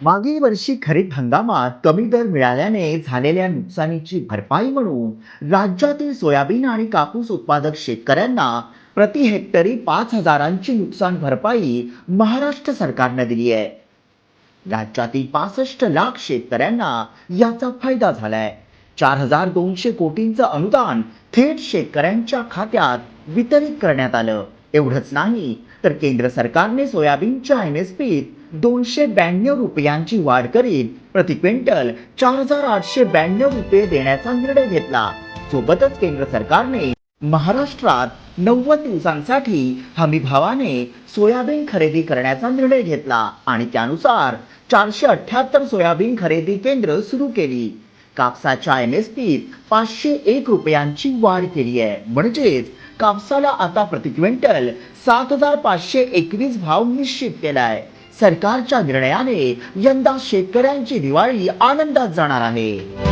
मागील वर्षी खरीप हंगामात कमी दर मिळाल्याने झालेल्या नुकसानीची भरपाई म्हणून राज्यातील सोयाबीन आणि कापूस उत्पादक शेतकऱ्यांना प्रति हेक्टरी 5,000ची नुकसान भरपाई महाराष्ट्र सरकारने दिली आहे. राज्यातील 65 लाख शेतकऱ्यांना याचा फायदा झालाय. 4,200 कोटींचं अनुदान थेट शेतकऱ्यांच्या खात्यात वितरित करण्यात आलं. एवढंच नाही तर केंद्र सरकारने सोयाबीनच्या MSPत 292 रुपयांची वाढ करीत प्रति क्विंटल 4,892 रुपये देण्याचा निर्णय घेतला. सोबतच केंद्र सरकारने महाराष्ट्रात 90 दिवसांसाठी हमी भावाने सोयाबीन खरेदी करण्याचा निर्णय घेतला आणि त्यानुसार 478 सोयाबीन खरेदी केंद्र सुरू केली. कापसाच्या MSPत 501 रुपयांची वाढ केली आहे. म्हणजेच कापसाला आता प्रति क्विंटल 7,521 भाव निश्चित केलाय. सरकारच्या निर्णयाने यंदा शेतकऱ्यांची दिवाळी आनंदात जाणार आहे.